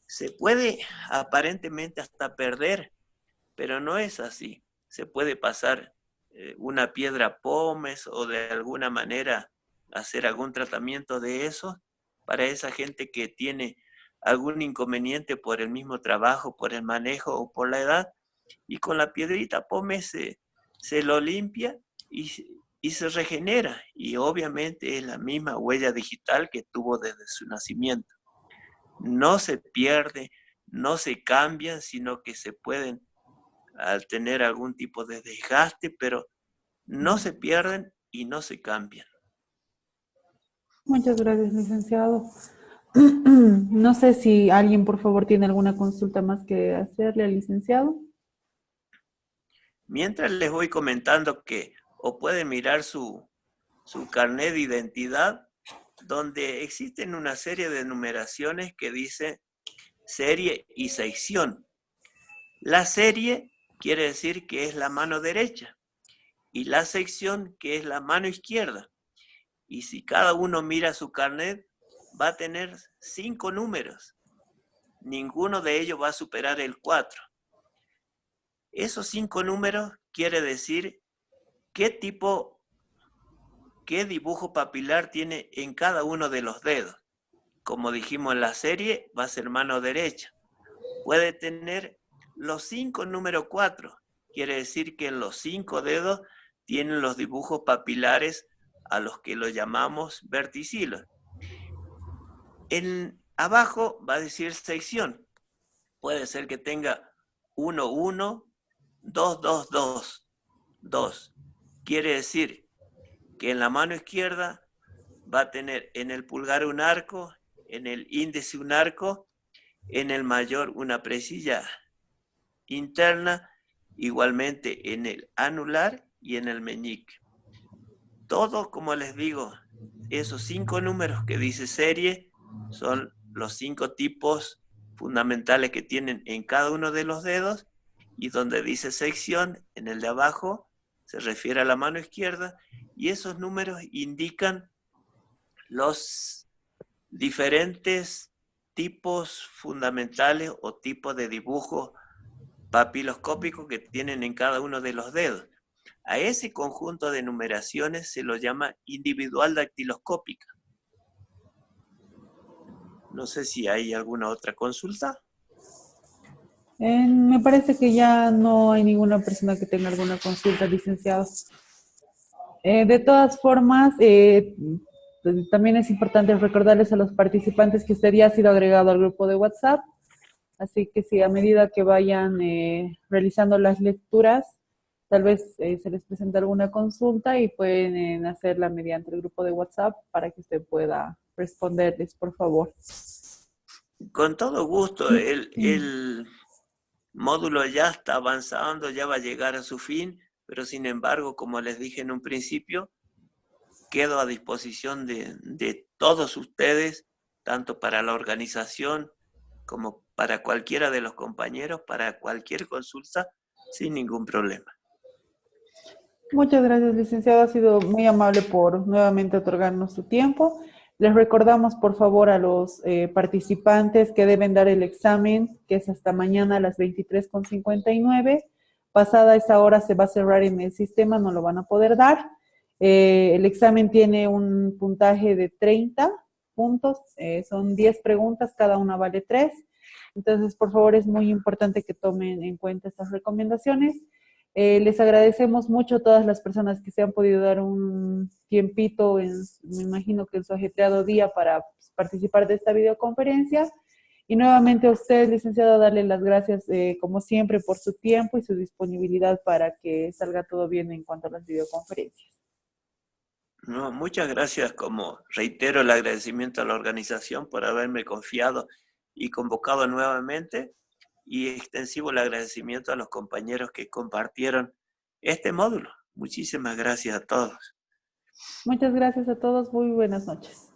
Se puede aparentemente hasta perder, pero no es así. Se puede pasar una piedra pómez o de alguna manera hacer algún tratamiento de eso para esa gente que tiene algún inconveniente por el mismo trabajo, por el manejo o por la edad, y con la piedrita pómez se lo limpia y se regenera, y obviamente es la misma huella digital que tuvo desde su nacimiento. No se pierde, no se cambian, sino que se pueden, al tener algún tipo de desgaste, pero no se pierden y no se cambian. Muchas gracias, licenciado. No sé si alguien, por favor, tiene alguna consulta más que hacerle al licenciado. Mientras les voy comentando que o pueden mirar su carnet de identidad, donde existen una serie de numeraciones que dice serie y sección. La serie quiere decir que es la mano derecha y la sección que es la mano izquierda. Y si cada uno mira su carnet, va a tener 5 números. Ninguno de ellos va a superar el 4. Esos 5 números quiere decir qué dibujo papilar tiene en cada uno de los dedos. Como dijimos en la serie, va a ser mano derecha. Puede tener los 5 número 4, quiere decir que en los 5 dedos tienen los dibujos papilares a los que los llamamos verticilos. En abajo va a decir sección. Puede ser que tenga 1, 1, 2, 2, 2, 2. Quiere decir que en la mano izquierda va a tener en el pulgar un arco, en el índice un arco, en el mayor una presilla interna, igualmente en el anular y en el meñique. Todo, como les digo, esos 5 números que dice serie son los 5 tipos fundamentales que tienen en cada uno de los dedos, y donde dice sección, en el de abajo, se refiere a la mano izquierda, y esos números indican los diferentes tipos fundamentales o tipos de dibujo papiloscópico que tienen en cada uno de los dedos. A ese conjunto de numeraciones se lo llama individual dactiloscópica. No sé si hay alguna otra consulta. Me parece que ya no hay ninguna persona que tenga alguna consulta, licenciado. De todas formas, también es importante recordarles a los participantes que usted ya ha sido agregado al grupo de WhatsApp. Así que si a medida que vayan realizando las lecturas, tal vez se les presenta alguna consulta y pueden hacerla mediante el grupo de WhatsApp para que usted pueda responderles, por favor. Con todo gusto. El módulo ya está avanzando, ya va a llegar a su fin, pero sin embargo, como les dije en un principio, quedo a disposición de todos ustedes, tanto para la organización como para cualquiera de los compañeros, para cualquier consulta, sin ningún problema. Muchas gracias, licenciado. Ha sido muy amable por nuevamente otorgarnos su tiempo. Les recordamos, por favor, a los participantes que deben dar el examen, que es hasta mañana a las 23:59. Pasada esa hora se va a cerrar en el sistema, no lo van a poder dar. El examen tiene un puntaje de 30 puntos, son 10 preguntas, cada una vale 3. Entonces, por favor, es muy importante que tomen en cuenta estas recomendaciones. Les agradecemos mucho a todas las personas que se han podido dar un tiempito, me imagino que en su ajetreado día, para participar de esta videoconferencia. Y nuevamente a usted, licenciado, darle las gracias, como siempre, por su tiempo y su disponibilidad para que salga todo bien en cuanto a las videoconferencias. No, muchas gracias. Como reitero el agradecimiento a la organización por haberme confiado y convocado nuevamente, y extensivo el agradecimiento a los compañeros que compartieron este módulo. Muchísimas gracias a todos. Muchas gracias a todos. Muy buenas noches.